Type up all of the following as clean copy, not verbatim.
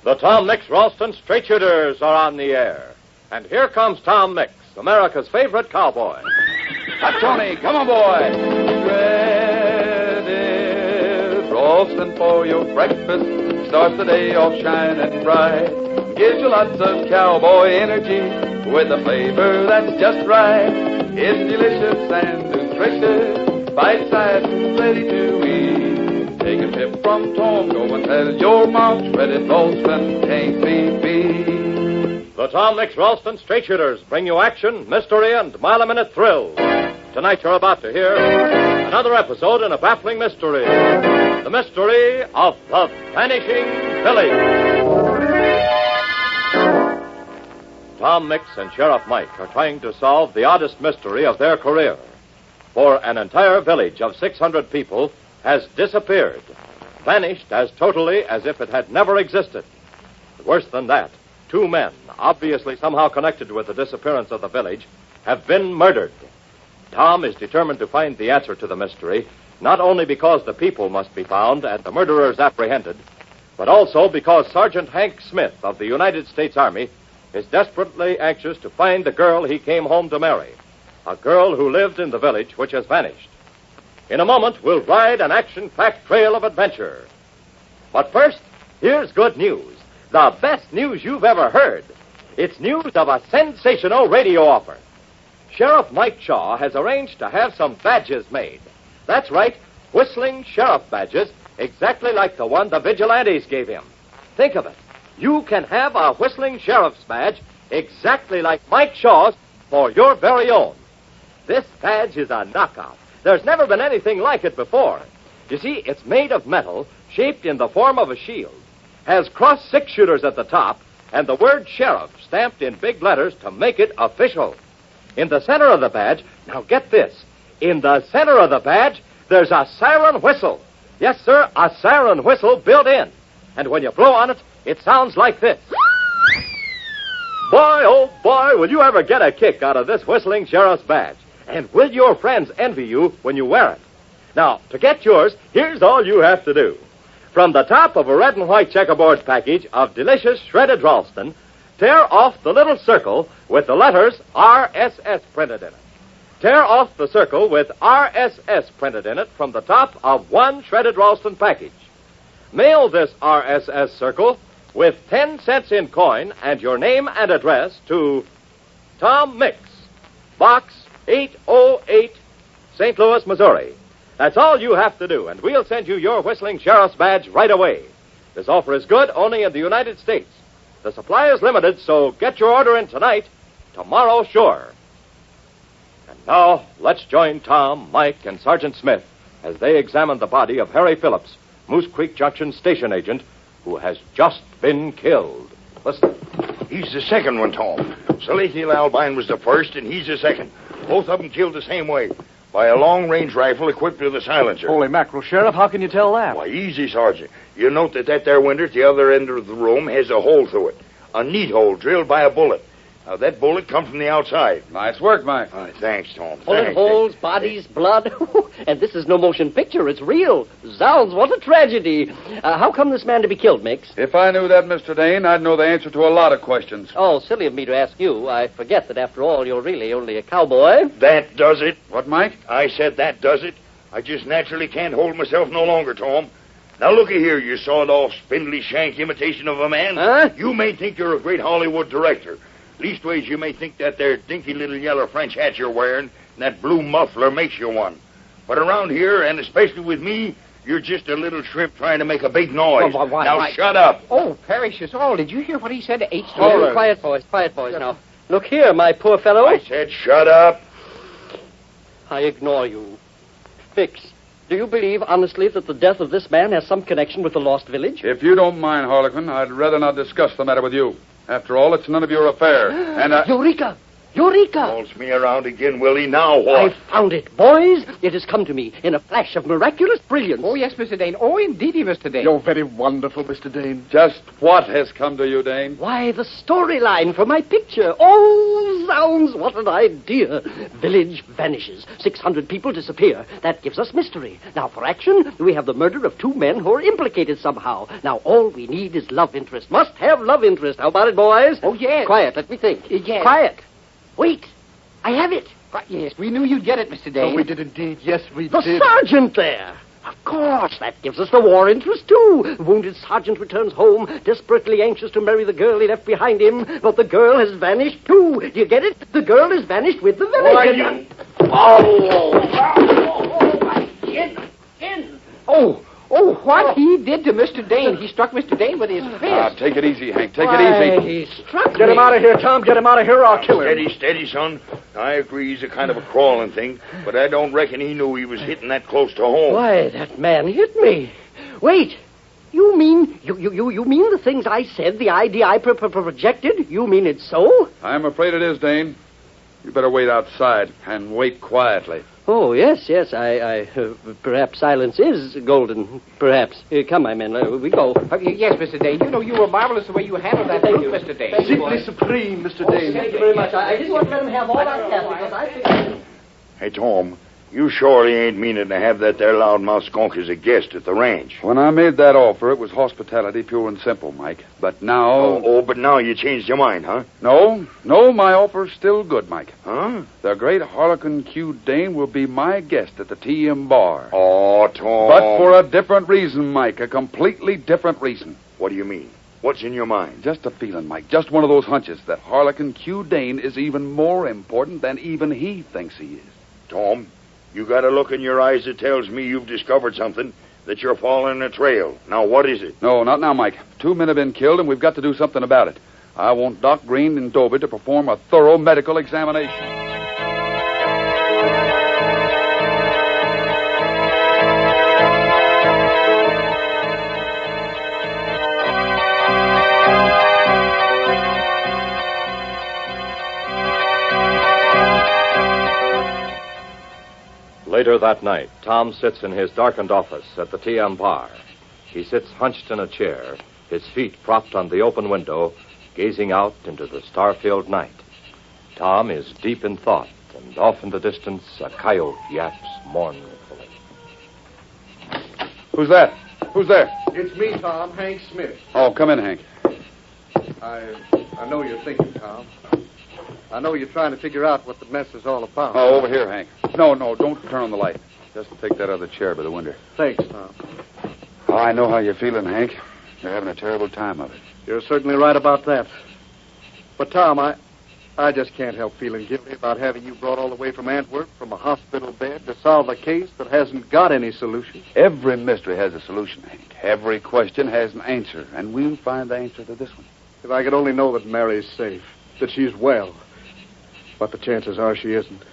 The Tom Mix Ralston Straight Shooters are on the air. And here comes Tom Mix, America's favorite cowboy. Hot Tony, come on, boy. Shredded Ralston for your breakfast. Starts the day off shining bright. Gives you lots of cowboy energy with a flavor that's just right. It's delicious and nutritious, bite-sized and ready to eat. Take a tip from Tom, go and tell your mom Shredded Ralston can't be beat. The Tom Mix Ralston Straight Shooters bring you action, mystery, and mile-a-minute thrills. Tonight you're about to hear another episode in a baffling mystery. The mystery of the Vanishing Village. Tom Mix and Sheriff Mike are trying to solve the oddest mystery of their career. For an entire village of 600 people has disappeared, vanished as totally as if it had never existed. Worse than that, 2 men, obviously somehow connected with the disappearance of the village, have been murdered. Tom is determined to find the answer to the mystery, not only because the people must be found and the murderers apprehended, but also because Sergeant Hank Smith of the United States Army is desperately anxious to find the girl he came home to marry, a girl who lived in the village which has vanished. In a moment, we'll ride an action-packed trail of adventure. But first, here's good news. The best news you've ever heard. It's news of a sensational radio offer. Sheriff Mike Shaw has arranged to have some badges made. That's right, whistling sheriff badges, exactly like the one the vigilantes gave him. Think of it. You can have a whistling sheriff's badge exactly like Mike Shaw's for your very own. This badge is a knockout. There's never been anything like it before. You see, it's made of metal, shaped in the form of a shield, has cross six-shooters at the top, and the word sheriff stamped in big letters to make it official. In the center of the badge, now get this, in the center of the badge, there's a siren whistle. Yes, sir, a siren whistle built in. And when you blow on it, it sounds like this. Boy, oh boy, will you ever get a kick out of this whistling sheriff's badge. And will your friends envy you when you wear it? Now, to get yours, here's all you have to do. From the top of a red and white checkerboard package of delicious shredded Ralston, tear off the little circle with the letters RSS printed in it. Tear off the circle with RSS printed in it from the top of one shredded Ralston package. Mail this RSS circle with 10 cents in coin and your name and address to Tom Mix, Box 808, St. Louis, Missouri. That's all you have to do, and we'll send you your whistling sheriff's badge right away. This offer is good only in the United States. The supply is limited, so get your order in tonight. Tomorrow, sure. And now, let's join Tom, Mike, and Sergeant Smith as they examine the body of Harry Phillips, Moose Creek Junction station agent, who has just been killed. Listen. He's the second one, Tom. Celestial Albine was the first, and he's the second. Both of them killed the same way, by a long-range rifle equipped with a silencer. Holy mackerel, Sheriff, how can you tell that? Why, easy, Sergeant. You note that there window at the other end of the room has a hole through it. A neat hole drilled by a bullet. Now, that bullet come from the outside. Nice work, Mike. Thanks, Tom. Bullet Thanks. holes, bodies, blood. And this is no motion picture. It's real. Zounds, what a tragedy. How come this man to be killed, Mix? If I knew that, Mr. Dane, I'd know the answer to a lot of questions. Oh, silly of me to ask you. I forget that, after all, you're really only a cowboy. That does it. What, Mike? I said that does it. I just naturally can't hold myself no longer, Tom. Now, looky here, you sawed-off, spindly shank imitation of a man. Huh? You may think you're a great Hollywood director. Leastways, you may think that there dinky little yellow French hat you're wearing and that blue muffler makes you one. But around here, and especially with me, you're just a little shrimp trying to make a big noise. Now, shut up. Oh, Parrish is all. Did you hear what he said to H? Oh, quiet, boys, now. Look here, my poor fellow. I said shut up. I ignore you. Mix, do you believe, honestly, that the death of this man has some connection with the lost village? If you don't mind, Harlequin, I'd rather not discuss the matter with you. After all, it's none of your affair. And Eureka! Eureka! Calls me around again, Willie. Now what? I found it. Boys, it has come to me in a flash of miraculous brilliance. Oh, yes, Mr. Dane. Oh, indeedy, Mr. Dane. You're very wonderful, Mr. Dane. Just what has come to you, Dane? Why, the storyline for my picture. Oh, zounds, what an idea. Village vanishes. 600 people disappear. That gives us mystery. Now, for action, we have the murder of 2 men who are implicated somehow. Now, all we need is love interest. Must have love interest. How about it, boys? Oh, yes. Quiet, let me think. Yes. Quiet. Wait. I have it. Yes, we knew you'd get it, Mr. Dane. Oh, we did indeed. Yes, we The did. sergeant there. Of course, that gives us the war interest, too. The wounded sergeant returns home, desperately anxious to marry the girl he left behind him, but the girl has vanished, too. Do you get it? The girl has vanished with the village. Why, you... my chin. Oh, what he did to Mr. Dane. He struck Mr. Dane with his fist. Take it easy, Hank. Take Why, it easy. he struck Get me. him out of here, Tom. Get him out of here or I'll kill him. Steady, steady, son. I agree he's a kind of a crawling thing, but I don't reckon he knew he was hitting that close to home. Why, that man hit me. Wait. You mean you mean the things I said, the idea I projected? You mean it's so? I'm afraid it is, Dane. You better wait outside and wait quietly. Oh, yes. I perhaps silence is golden. Perhaps. Come, my men. We go. Yes, Mr. Dane. You know, you were marvelous the way you handled that Thank group, you. Mr. Dane. Thank you, Simply boy. supreme, Mr. Dane. Thank you very much. I didn't want to let him have all that because I figured... Hey, Tom, you surely ain't meaning to have that there loudmouth skunk as a guest at the ranch. When I made that offer, it was hospitality, pure and simple, Mike. But now... Oh, but now you changed your mind, huh? No, my offer's still good, Mike. Huh? The great Harlequin Q. Dane will be my guest at the TM bar. Oh, Tom. But for a different reason, Mike. A completely different reason. What do you mean? What's in your mind? Just a feeling, Mike. Just one of those hunches that Harlequin Q. Dane is even more important than even he thinks he is. Tom, you got a look in your eyes that tells me you've discovered something, that you're following a trail. Now, what is it? No, not now, Mike. 2 men have been killed, and we've got to do something about it. I want Doc Green and Dobie to perform a thorough medical examination. Later that night, Tom sits in his darkened office at the TM bar. He sits hunched in a chair, his feet propped on the open window, gazing out into the star-filled night. Tom is deep in thought, and off in the distance, a coyote yaps mournfully. Who's that? Who's there? It's me, Tom, Hank Smith. Oh, come in, Hank. I know you're thinking, Tom. I know you're trying to figure out what the mess is all about. Oh, over here, Hank. No, don't turn on the light. Just take that other chair by the window. Thanks, Tom. Oh, I know how you're feeling, Hank. You're having a terrible time of it. You're certainly right about that. But, Tom, I just can't help feeling guilty about having you brought all the way from Antwerp, from a hospital bed, to solve a case that hasn't got any solution. Every mystery has a solution, Hank. Every question has an answer, and we'll find the answer to this one. If I could only know that Mary's safe, that she's well. But the chances are she isn't.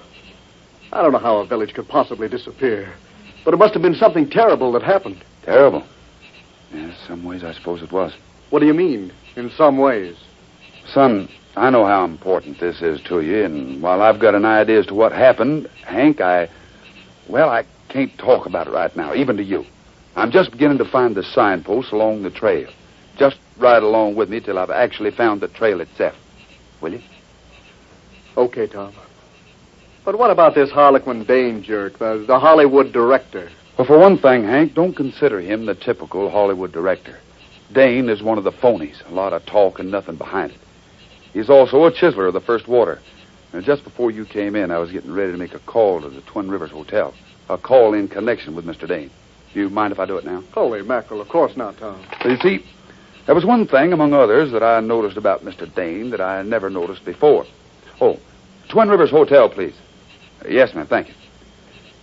I don't know how a village could possibly disappear. But it must have been something terrible that happened. Terrible? Yeah, some ways I suppose it was. What do you mean, in some ways? Son, I know how important this is to you, and while I've got an idea as to what happened, Hank, I can't talk about it right now, even to you. I'm just beginning to find the signposts along the trail. Just ride along with me till I've actually found the trail itself. Will you? Okay, Tom. But what about this Harlequin Dane jerk, the Hollywood director? Well, for one thing, Hank, don't consider him the typical Hollywood director. Dane is one of the phonies, a lot of talk and nothing behind it. He's also a chiseler of the first water. And just before you came in, I was getting ready to make a call to the Twin Rivers Hotel. A call in connection with Mr. Dane. Do you mind if I do it now? Holy mackerel, of course not, Tom. So you see, there was one thing, among others, that I noticed about Mr. Dane that I never noticed before. Oh, Twin Rivers Hotel, please. Yes, ma'am, thank you.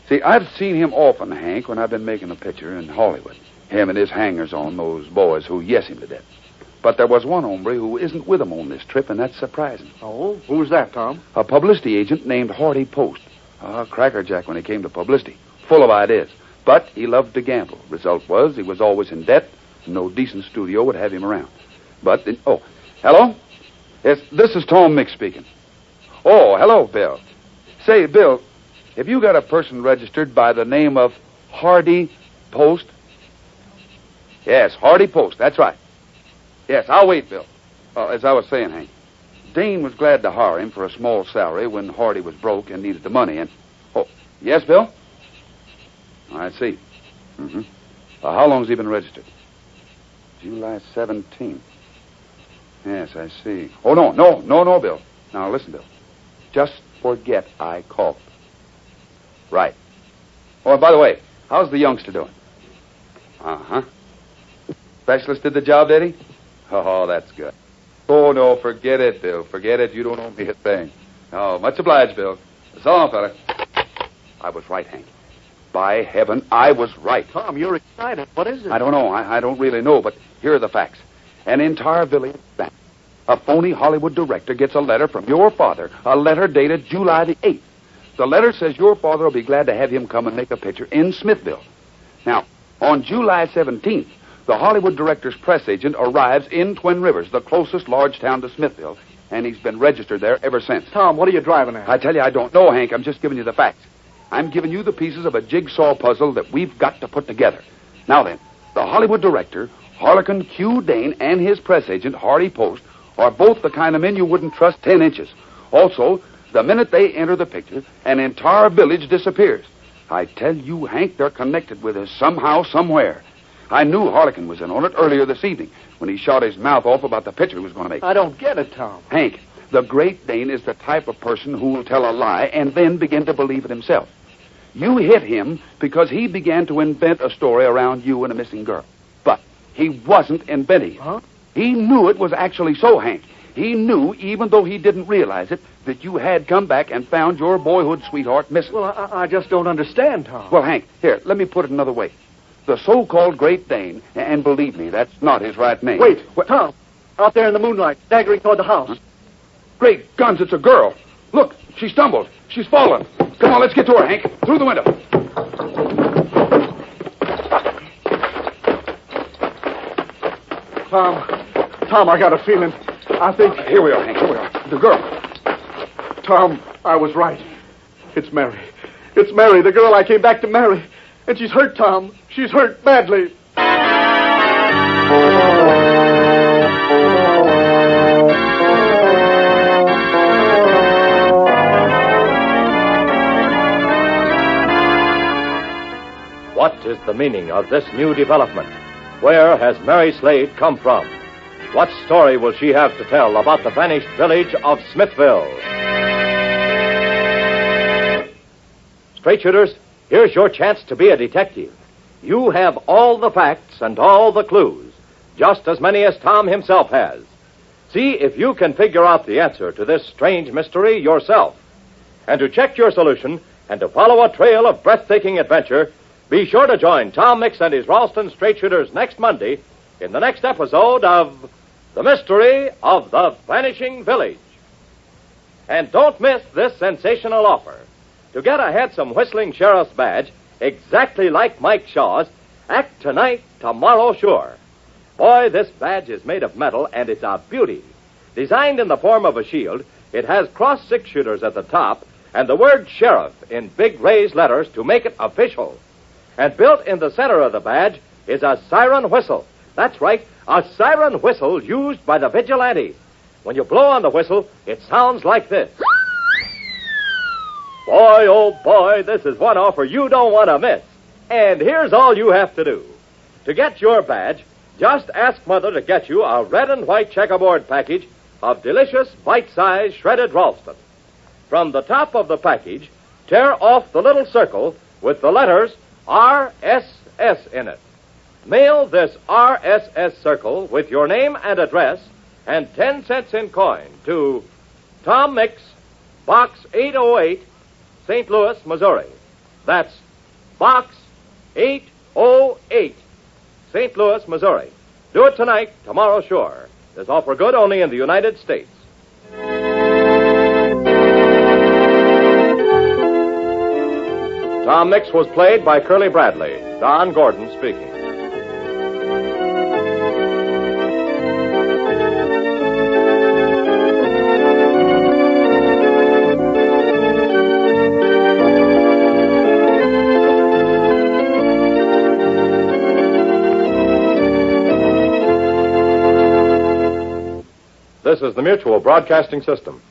See, I've seen him often, Hank, when I've been making a picture in Hollywood. Him and his hangers-on, those boys who yes him to death. But there was one hombre who isn't with him on this trip, and that's surprising. Oh, who's that, Tom? A publicity agent named Hardy Post. A crackerjack when it came to publicity. Full of ideas. But he loved to gamble. Result was he was always in debt. No decent studio would have him around. But, hello? Yes, this is Tom Mix speaking. Oh, hello, Bill. Say, Bill, have you got a person registered by the name of Hardy Post? Yes, Hardy Post, that's right. Yes, I'll wait, Bill. As I was saying, Hank, Dane was glad to hire him for a small salary when Hardy was broke and needed the money, and... Oh, yes, Bill? I see. Mm-hmm. How long's he been registered? July 17th. Yes, I see. Oh, no, Bill. Now, listen, Bill. Just forget I called. Right. Oh, and by the way, how's the youngster doing? Uh-huh. Specialist did the job, did he? Oh, that's good. Oh, no, forget it, Bill. Forget it. You don't owe me a thing. Oh, much obliged, Bill. So long, fella. I was right, Hank. By heaven, I was right. Tom, you're excited. What is it? I don't know. I don't really know, but here are the facts. An entire village bank. A phony Hollywood director gets a letter from your father, a letter dated July the 8th. The letter says your father will be glad to have him come and make a picture in Smithville. Now, on July 17th, the Hollywood director's press agent arrives in Twin Rivers, the closest large town to Smithville, and he's been registered there ever since. Tom, what are you driving at? I tell you, I don't know, Hank. I'm just giving you the facts. I'm giving you the pieces of a jigsaw puzzle that we've got to put together. Now then, the Hollywood director, Harlequin Q. Dane, and his press agent, Hardy Post, are both the kind of men you wouldn't trust 10 inches. Also, the minute they enter the picture, an entire village disappears. I tell you, Hank, they're connected with us somehow, somewhere. I knew Harlequin was in on it earlier this evening when he shot his mouth off about the picture he was going to make. I don't get it, Tom. Hank, the great Dane is the type of person who will tell a lie and then begin to believe it himself. You hit him because he began to invent a story around you and a missing girl. But he wasn't inventing it. Huh? He knew it was actually so, Hank. He knew, even though he didn't realize it, that you had come back and found your boyhood sweetheart missing. Well, I just don't understand, Tom. Well, Hank, here, let me put it another way. The so-called Great Dane, and believe me, that's not his right name. Wait, Tom. Out there in the moonlight, staggering toward the house. Huh? Great guns, it's a girl. Look, she stumbled. She's fallen. Come on, let's get to her, Hank. Through the window. Tom, I got a feeling. I think... Here we are, Hank. Here we are. The girl. Tom, I was right. It's Mary. It's Mary, the girl I came back to marry. And she's hurt, Tom. She's hurt badly. What is the meaning of this new development? Where has Mary Slade come from? What story will she have to tell about the vanished village of Smithville? Straight shooters, here's your chance to be a detective. You have all the facts and all the clues, just as many as Tom himself has. See if you can figure out the answer to this strange mystery yourself. And to check your solution and to follow a trail of breathtaking adventure, be sure to join Tom Mix and his Ralston Straight Shooters next Monday in the next episode of The Mystery of the Vanishing Village. And don't miss this sensational offer. To get a handsome whistling sheriff's badge, exactly like Mike Shaw's, act tonight, tomorrow sure. Boy, this badge is made of metal, and it's a beauty. Designed in the form of a shield, it has cross six-shooters at the top and the word sheriff in big raised letters to make it official. And built in the center of the badge is a siren whistle. That's right, a siren whistle used by the vigilante. When you blow on the whistle, it sounds like this. Boy, oh boy, this is one offer you don't want to miss. And here's all you have to do. To get your badge, just ask Mother to get you a red and white checkerboard package of delicious bite-sized shredded Ralston. From the top of the package, tear off the little circle with the letters RSS in it. Mail this RSS circle with your name and address and 10 cents in coin to Tom Mix, Box 808, St. Louis, Missouri. That's Box 808, St. Louis, Missouri. Do it tonight, tomorrow sure. This offer good only in the United States. Tom Mix was played by Curly Bradley. Don Gordon speaking. This is the Mutual Broadcasting System.